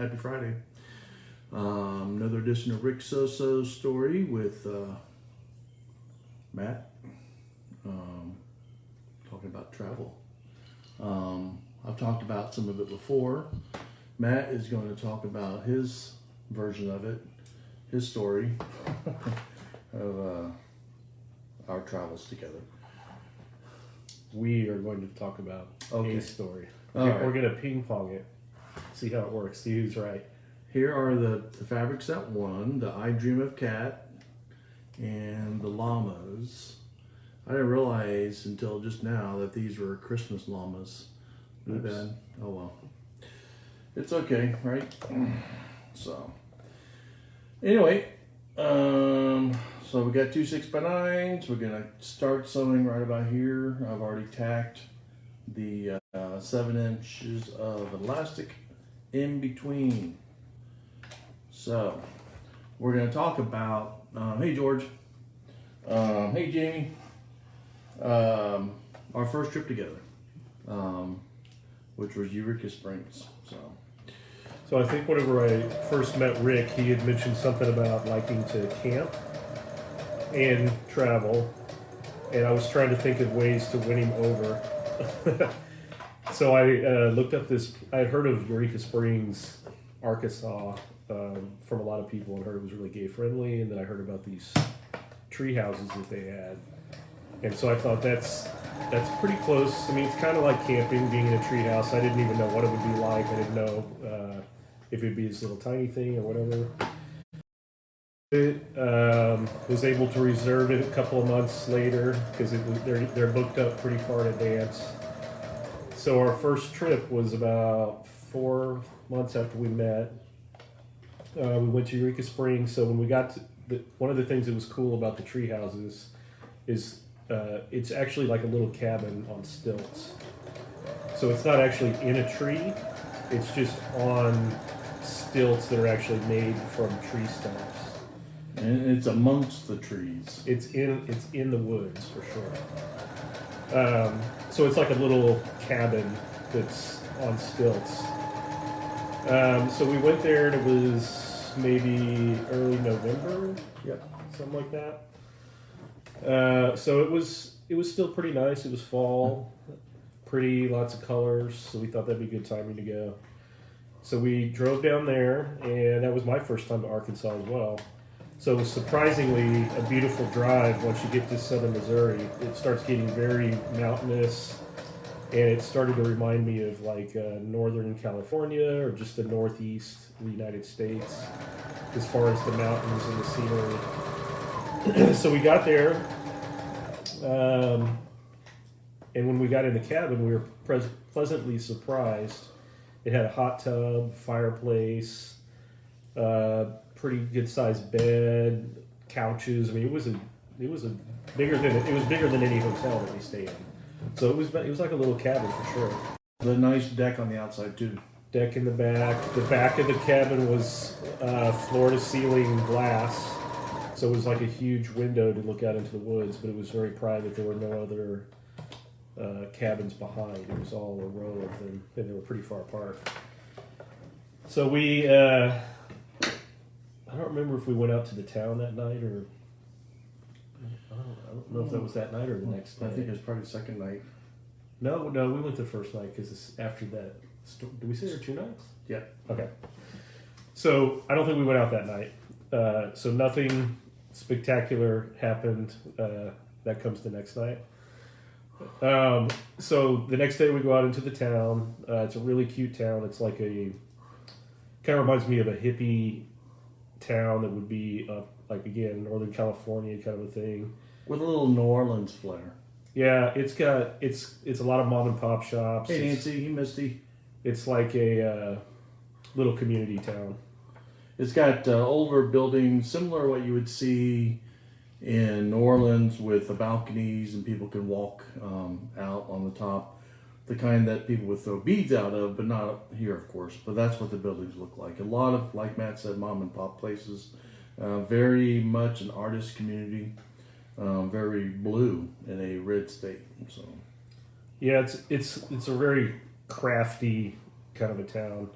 Happy Friday. Another edition of Rick So-So's story with Matt. Talking about travel. I've talked about some of it before. Matt is going to talk about his version of it, his story of our travels together. We are going to talk about a story. We're going to ping pong it, see how it works, see who's right. Here are the fabrics that won: the I Dream of Cat and the llamas. I didn't realize until just now that these were Christmas llamas. Too bad. Oh well. It's okay, right? So, anyway, so we got 2 6x9s. We're gonna start sewing right about here. I've already tacked the 7 inches of elastic in between. So, we're gonna talk about. Hey George. Hey Jamie. Our first trip together, which was Eureka Springs. So I think whenever I first met Rick, he had mentioned something about liking to camp and travel, and I was trying to think of ways to win him over. So I looked up this. I had heard of Eureka Springs, Arkansas, from a lot of people, and heard it was really gay friendly, and then I heard about these tree houses that they had, and so I thought that's pretty close. I mean, it's kind of like camping, being in a tree house. I didn't even know what it would be like. I didn't know if it'd be this little tiny thing or whatever. Was able to reserve it a couple of months later because they're booked up pretty far in advance. So our first trip was about 4 months after we met. We went to Eureka Springs. So when we got to one of the things that was cool about the tree houses is it's actually like a little cabin on stilts. So it's not actually in a tree. It's just on stilts that are actually made from tree stumps. And it's amongst the trees. It's in the woods for sure. So it's like a little cabin that's on stilts. So we went there and it was maybe early November. Yep. Something like that. So it was still pretty nice. It was fall, pretty, lots of colors. So we thought that'd be good timing to go. So we drove down there, and that was my first time to Arkansas as well. So it was surprisingly a beautiful drive once you get to southern Missouri. It starts getting very mountainous, and it started to remind me of like northern California or just the northeast of the United States as far as the mountains and the scenery. So we got there, and when we got in the cabin, we were pleasantly surprised. It had a hot tub, fireplace, pretty good sized bed, couches. I mean, it was bigger than any hotel that we stayed in. So it was like a little cabin for sure. The nice deck on the outside too. Deck in the back. The back of the cabin was floor to ceiling glass. So it was like a huge window to look out into the woods, but it was very private. There were no other cabins behind. It was all a row of them, and they were pretty far apart. So we, I don't remember if we went out to the town that night or, I don't know if that was that night or the next night. I think it was probably the second night. No, we went the first night because it's after that. Did we say there were 2 nights? Yeah. Okay. So I don't think we went out that night. So nothing spectacular happened. That comes the next night. So the next day we go out into the town. It's a really cute town. It's like kind of reminds me of a hippie town that would be up, like again, Northern California kind of a thing. With a little New Orleans flair. Yeah, it's a lot of mom and pop shops. Hey Nancy, hey Misty. It's like a little community town. It's got older buildings, similar to what you would see in New Orleans with the balconies and people can walk out on the top. The kind that people would throw beads out of, but not up here, of course. But that's what the buildings look like. A lot of, like Matt said, mom and pop places. Very much an artist community. Very blue in a red state. So, yeah, it's a very crafty kind of a town.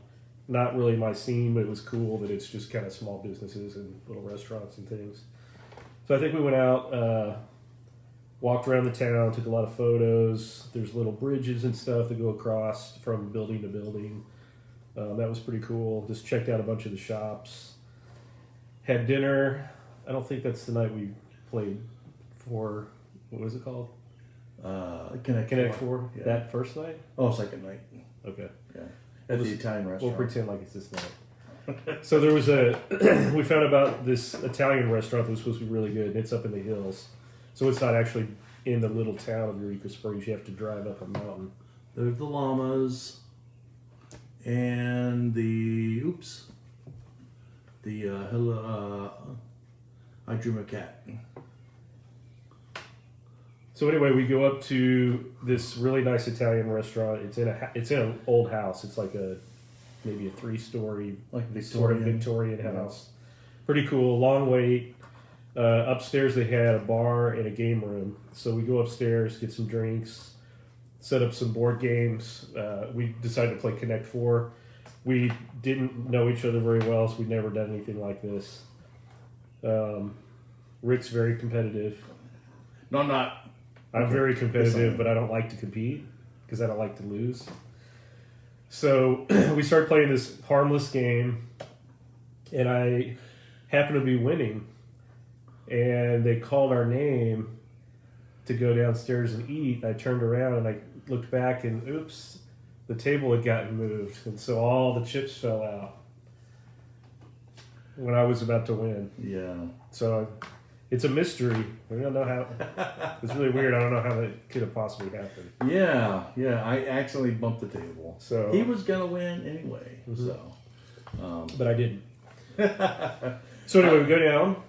not really my scene, but it was cool that it's just kind of small businesses and little restaurants and things. So I think we went out, walked around the town, took a lot of photos. There's little bridges and stuff that go across from building to building. That was pretty cool. Just checked out a bunch of the shops. Had dinner. I don't think that's the night we played for, what was it called? Connect 4? Yeah. That first night? Oh, second night. Okay. Yeah. At the Italian We'll restaurant. pretend like it's this night. So there was we found about this Italian restaurant that was supposed to be really good, and it's up in the hills. So it's not actually in the little town of Eureka Springs. You have to drive up a mountain. There's the llamas and the I Dream of Cat. So anyway, we go up to this really nice Italian restaurant. It's in an old house. It's like maybe a 3-story, Like sort of Victorian house. Pretty cool. Long wait. Upstairs they had a bar and a game room. So we go upstairs, get some drinks, set up some board games. We decided to play Connect 4. We didn't know each other very well, so we'd never done anything like this. Rick's very competitive. No, I'm not. I'm very competitive, but I don't like to compete because I don't like to lose. So we started playing this harmless game, and I happened to be winning. And they called our name to go downstairs and eat. I turned around and I looked back, and oops, the table had gotten moved, and so all the chips fell out when I was about to win. Yeah. So it's a mystery. We don't know how. It's really weird. I don't know how that could have possibly happened. Yeah. I accidentally bumped the table. So He was gonna win anyway. Mhm. So. But I didn't. So anyway, we go down.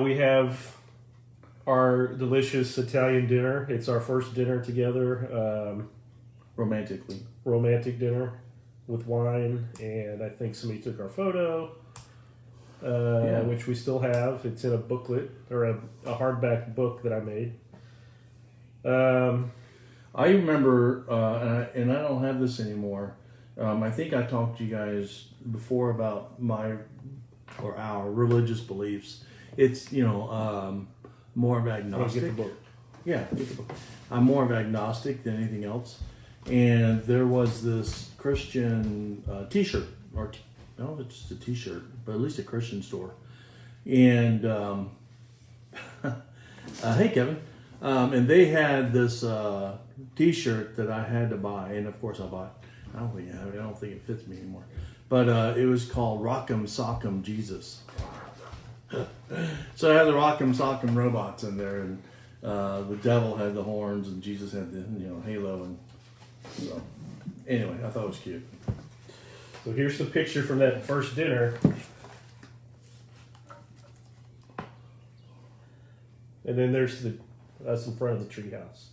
We have our delicious Italian dinner. It's our first dinner together. Romantically. Romantic dinner with wine, and I think somebody took our photo, which we still have. It's in a booklet, or a hardback book that I made. I remember, and I don't have this anymore. I think I talked to you guys before about our religious beliefs. It's more of agnostic. Get the book. Yeah, I'm more of agnostic than anything else. And there was this Christian T-shirt, no, it's just a T-shirt, but at least a Christian store. And hey, Kevin, and they had this T-shirt that I had to buy, and of course I bought. I don't think it fits me anymore. But it was called Rock'em Sock'em Jesus. So I had the Rock'em Sock'em robots in there, and the devil had the horns, and Jesus had the halo, and so anyway, I thought it was cute. So here's the picture from that first dinner. And then there's us in front of the treehouse.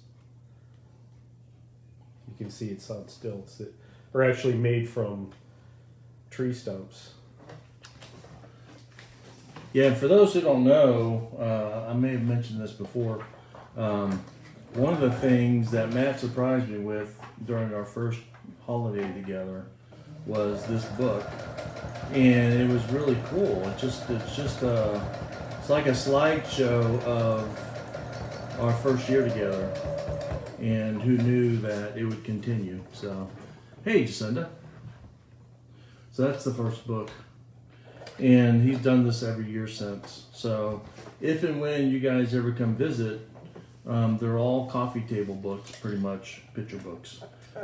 You can see it's on stilts that are actually made from tree stumps. Yeah, and for those who don't know, I may have mentioned this before. One of the things that Matt surprised me with during our first holiday together was this book, and it was really cool. It's like a slideshow of our first year together, and who knew that it would continue. So, hey, Jacinda. So that's the first book. And he's done this every year since. So if and when you guys ever come visit, they're all coffee table books, pretty much, picture books.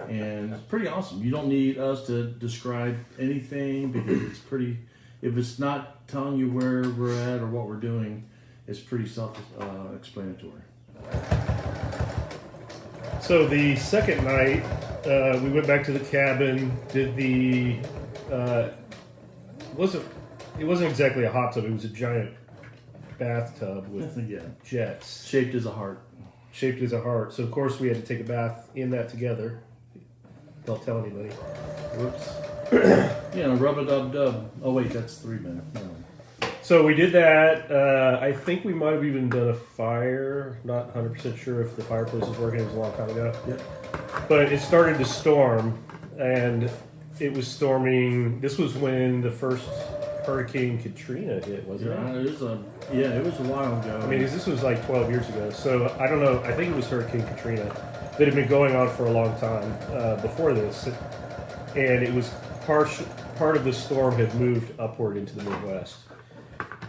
And it's pretty awesome. You don't need us to describe anything because it's pretty, if it's not telling you where we're at or what we're doing, it's pretty self-explanatory. So the second night, we went back to the cabin, did the, it wasn't exactly a hot tub, it was a giant bathtub with jets. Shaped as a heart. Shaped as a heart. So of course we had to take a bath in that together. Don't tell anybody. Whoops. Rub-a-dub-dub. Oh wait, that's 3 minutes. No. So we did that. I think we might have even done a fire. Not 100% sure if the fireplace was working. It was a long time ago. Yep. But it started to storm, and it was storming. This was when the first Hurricane Katrina hit, wasn't it? It was a while ago. I mean, this was like 12 years ago. So I don't know. I think it was Hurricane Katrina that had been going on for a long time before this, and it was part of the storm had moved upward into the Midwest.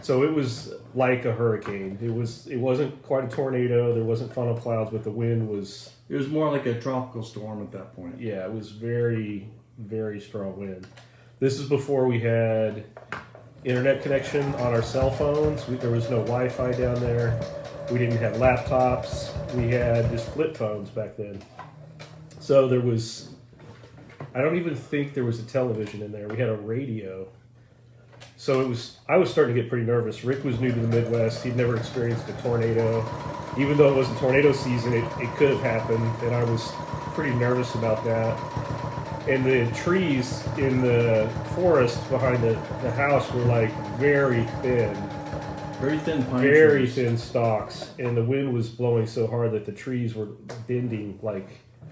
So it was like a hurricane. It wasn't quite a tornado. There wasn't funnel clouds, but the wind was. It was more like a tropical storm at that point. Yeah, it was very, very strong wind. This is before we had internet connection on our cell phones. There was no Wi-Fi down there. We didn't have laptops. We had just flip phones back then. So there was. I don't even think there was a television in there. We had a radio. So I was starting to get pretty nervous. Rick was new to the Midwest. He'd never experienced a tornado. Even though it wasn't tornado season, it could have happened. And I was pretty nervous about that. And the trees in the forest behind the house were like very thin. Very thin pine Very trees. thin stalks. And the wind was blowing so hard that the trees were bending like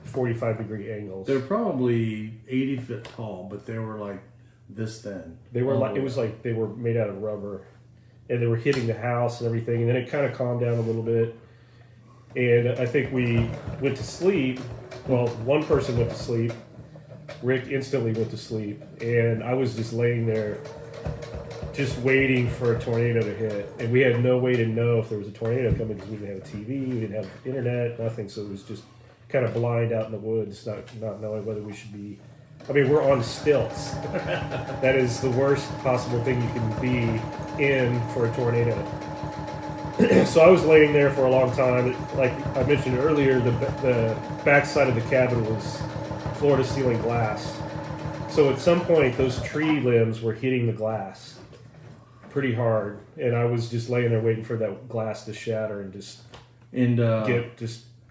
45-degree angles. They're probably 80 feet tall, but they were like this thin. They were like, it was like they were made out of rubber, and they were hitting the house and everything. And then it kind of calmed down a little bit, and I think we went to sleep. Well, one person went to sleep. Rick instantly went to sleep, and I was just laying there, just waiting for a tornado to hit. And we had no way to know if there was a tornado coming because we didn't have a TV, we didn't have internet, nothing. So it was just kind of blind out in the woods, not knowing whether we should be. I mean, we're on stilts. That is the worst possible thing you can be in for a tornado. So I was laying there for a long time. Like I mentioned earlier, the backside of the cabin was floor-to-ceiling glass. So at some point, those tree limbs were hitting the glass pretty hard, and I was just laying there waiting for that glass to shatter and just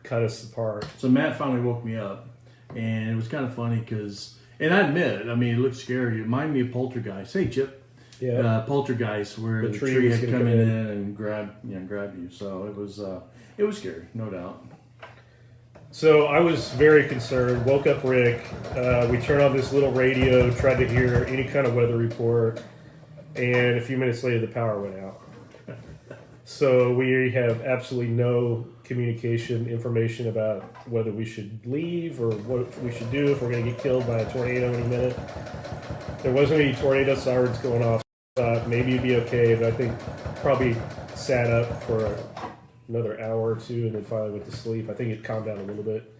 cut us apart. So Matt finally woke me up, and it was kind of funny because. And I admit, I mean, it looked scary. It reminded me of Poltergeist. Hey, Chip. Yeah. Poltergeist, where the tree had come in and grab you. So it was scary, no doubt. So I was very concerned. Woke up Rick. We turned on this little radio, tried to hear any kind of weather report, and a few minutes later, the power went out. So we have absolutely no communication information about whether we should leave or what we should do if we're going to get killed by a tornado any minute. There wasn't any tornado sirens going off. Thought maybe it'd be okay, but I think probably sat up for another hour or two and then finally went to sleep. I think it calmed down a little bit.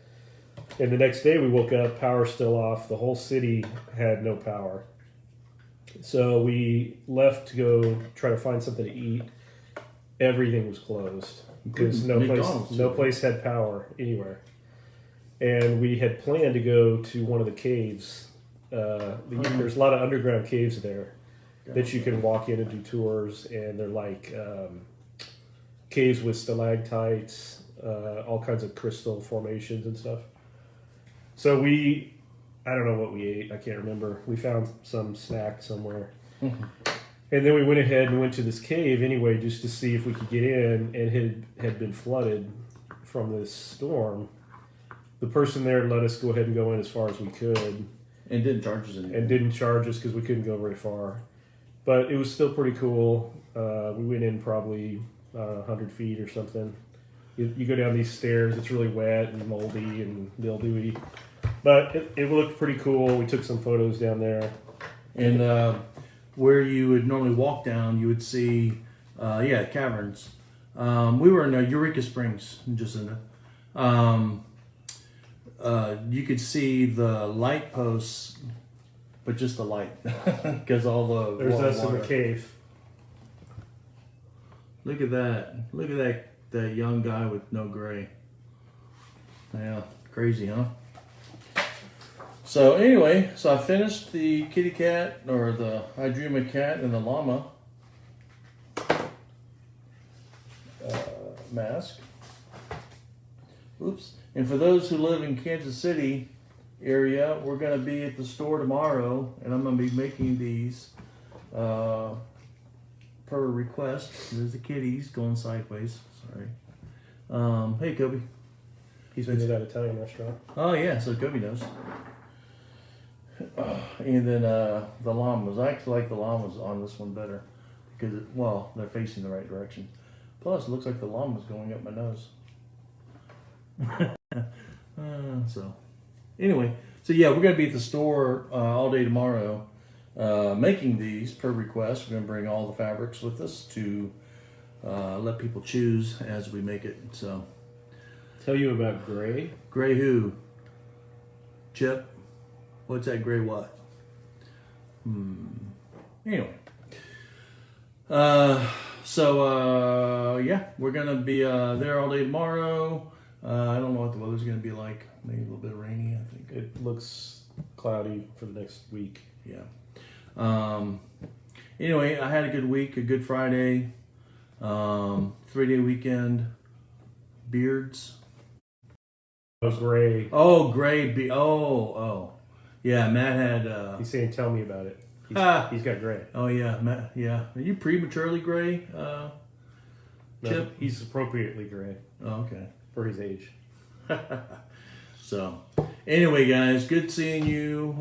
And the next day we woke up, power still off. The whole city had no power. So we left to go try to find something to eat. Everything was closed because no place had power anywhere. And we had planned to go to one of the caves. There's a lot of underground caves there that you can walk in and do tours, and they're like caves with stalactites, all kinds of crystal formations and stuff. So I don't know what we ate. I can't remember. We found some snack somewhere. And then we went ahead and went to this cave anyway, just to see if we could get in, and it had been flooded from this storm. The person there let us go ahead and go in as far as we could. And didn't charge us anything. And didn't charge us because we couldn't go very far. But it was still pretty cool. We went in probably 100 feet or something. You go down these stairs, it's really wet and moldy and mildewy. But it looked pretty cool. We took some photos down there. And where you would normally walk down, you would see, caverns. We were in Eureka Springs, Jacinta. You could see the light posts, but just the light, because all the there's us water. in the cave. Look at that! Look at that young guy with no gray. Yeah, crazy, huh? So anyway, I finished the kitty cat, or the I Dream of Cat and the llama mask. Oops. And for those who live in Kansas City area, we're going to be at the store tomorrow, and I'm going to be making these per request. There's the kitties going sideways. Sorry. Hey, Kobe. He's been to that Italian restaurant. Oh, yeah, so Kobe knows. And then the llamas. I actually like the llamas on this one better because, well, they're facing the right direction. Plus, it looks like the llama's going up my nose. So, anyway, so yeah, we're going to be at the store all day tomorrow making these per request. We're going to bring all the fabrics with us to let people choose as we make it. So, Tell you about gray. gray who? Chip? What's that gray what? Anyway. Yeah, we're going to be there all day tomorrow. I don't know what the weather's going to be like. Maybe a little bit rainy, I think. It looks cloudy for the next week. Yeah. Anyway, I had a good week, a good Friday, 3-day weekend, beards. It was gray. Oh, gray. Oh. Yeah, Matt had. He's saying, "Tell me about it." He's got gray. Oh, yeah, Matt. Yeah. Are you prematurely gray, Chip? No, he's appropriately gray Oh, okay. for his age. So, anyway, guys, good seeing you.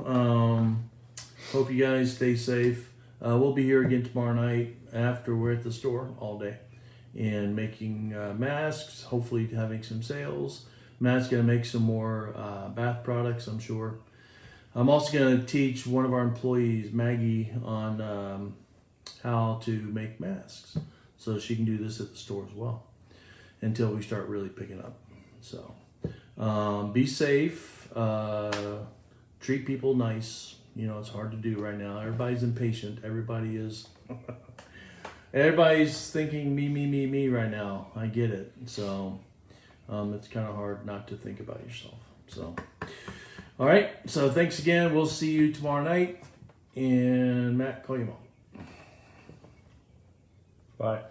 Hope you guys stay safe. We'll be here again tomorrow night after we're at the store all day and making masks, hopefully having some sales. Matt's going to make some more bath products, I'm sure. I'm also going to teach one of our employees, Maggie, on how to make masks so she can do this at the store as well until we start really picking up. So be safe, treat people nice. You know, it's hard to do right now. Everybody's impatient. Everybody is. Everybody's thinking me right now. I get it. So it's kind of hard not to think about yourself. So, all right. So thanks again. We'll see you tomorrow night. And Matt, call your mom. Bye.